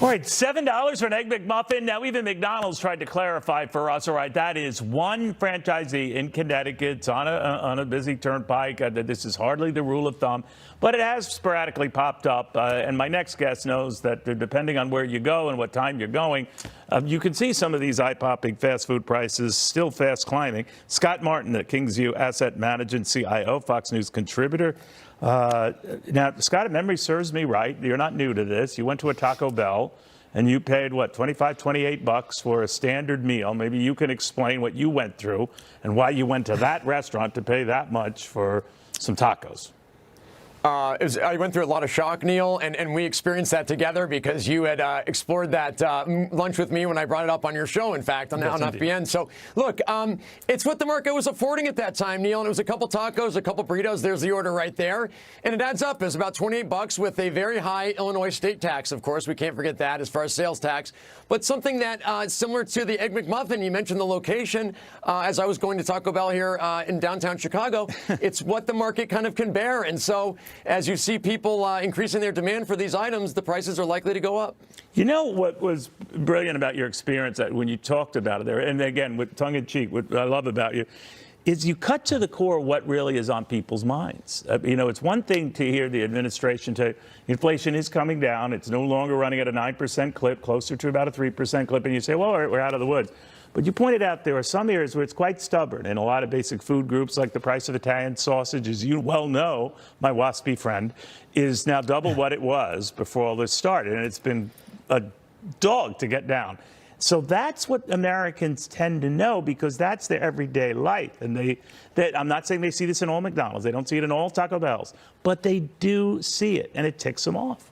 All right, $7 for an Egg McMuffin. Now, even McDonald's tried to clarify for us, all right, that is one franchisee in Connecticut. It's on a busy turnpike. This is hardly the rule of thumb, but it has sporadically popped up. And my next guest knows that depending on where you go and what time you're going, you can see some of these eye-popping fast food prices still fast climbing. Scott Martin, the Kingsview Asset Management CIO, Fox News contributor. Now, Scott, if memory serves me right, you're not new to this. You went to a Taco Bell and you paid, what, $25, $28 for a standard meal. Maybe you can explain what you went through and why you went to that restaurant to pay that much for some tacos. I went through a lot of shock, Neil, and we experienced that together because you had explored that lunch with me when I brought it up on your show, in fact, on FBN. So, look, it's what the market was affording at that time, Neil, and it was a couple tacos, a couple burritos. There's the order right there, and it adds up. It's about $28 with a very high Illinois state tax, of course. We can't forget that as far as sales tax, but something that is similar to the Egg McMuffin. You mentioned the location. As I was going to Taco Bell here in downtown Chicago, it's what the market kind of can bear, and so as you see people increasing their demand for these items, the prices are likely to go up. You know what was brilliant about your experience when you talked about it there, and again, with tongue-in-cheek, what I love about you, is you cut to the core what really is on people's minds. You know, it's one thing to hear the administration say inflation is coming down. It's no longer running at a 9% clip, closer to about a 3% clip, and you say, well, we're out of the woods. But you pointed out there are some areas where it's quite stubborn, and a lot of basic food groups like the price of Italian sausage, as you well know, my waspy friend, is now double what it was before all this started, and it's been a dog to get down. So that's what Americans tend to know because that's their everyday life. And I'm not saying they see this in all McDonald's. They don't see it in all Taco Bells, but they do see it, and it ticks them off.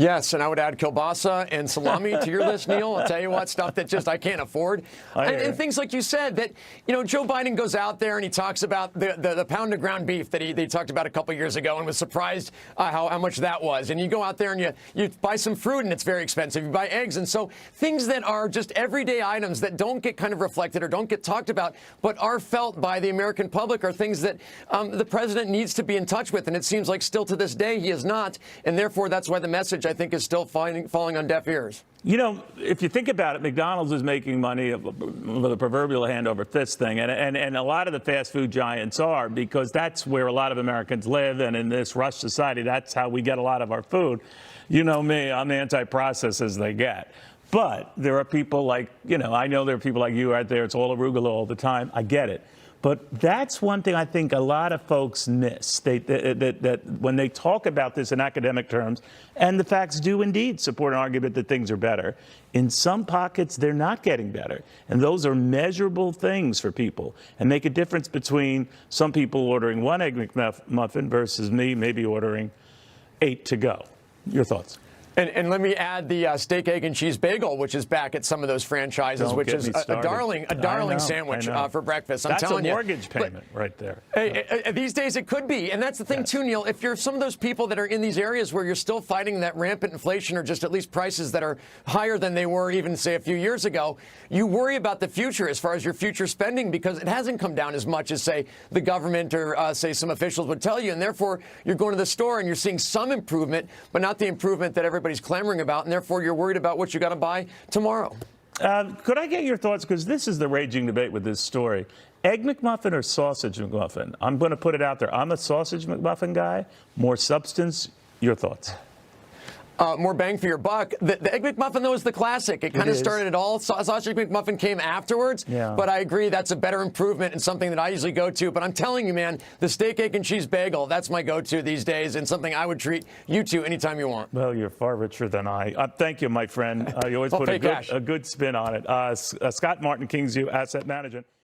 Yes, and I would add kielbasa and salami to your list, Neil. I'll tell you what, stuff that just I can't afford. And things like you said that, you know, Joe Biden goes out there and he talks about the pound of ground beef that they talked about a couple years ago and was surprised how much that was. And you go out there and you buy some fruit and it's very expensive. You buy eggs. And so things that are just everyday items that don't get kind of reflected or don't get talked about but are felt by the American public are things that the president needs to be in touch with. And it seems like still to this day he is not. And therefore, that's why the message, I think, is still falling on deaf ears. You know, if you think about it, McDonald's is making money with a proverbial hand over fist thing. And a lot of the fast food giants are because that's where a lot of Americans live. And in this rush society, that's how we get a lot of our food. You know me, I'm anti-processed as they get. But there are people like, you know, I know there are people like you out there. It's all arugula all the time. I get it. But that's one thing I think a lot of folks miss, that when they talk about this in academic terms, and the facts do indeed support an argument that things are better, in some pockets they're not getting better. And those are measurable things for people and make a difference between some people ordering one Egg McMuffin versus me maybe ordering 8 to go. Your thoughts? And let me add the steak, egg, and cheese bagel, which is back at some of those franchises, which is a darling sandwich for breakfast. I'm telling you. That's a mortgage payment right there. These days it could be. And that's the thing, too, Neil. If you're some of those people that are in these areas where you're still fighting that rampant inflation or just at least prices that are higher than they were even, say, a few years ago, you worry about the future as far as your future spending because it hasn't come down as much as, say, the government or, say, some officials would tell you. And therefore, you're going to the store and you're seeing some improvement, but not the improvement that everybody's clamoring about, and therefore you're worried about what you got to buy tomorrow. Could I get your thoughts? Because this is the raging debate with this story. Egg McMuffin or sausage McMuffin? I'm going to put it out there. I'm a sausage McMuffin guy. More substance. Your thoughts? More bang for your buck. The Egg McMuffin, though, is the classic. It kind of started it all. Sausage McMuffin came afterwards. Yeah. But I agree that's a better improvement and something that I usually go to. But I'm telling you, man, the steak, egg, and cheese bagel, that's my go-to these days and something I would treat you to anytime you want. Well, you're far richer than I. Thank you, my friend. You always put a good spin on it. Scott Martin, Kingsview Asset Management.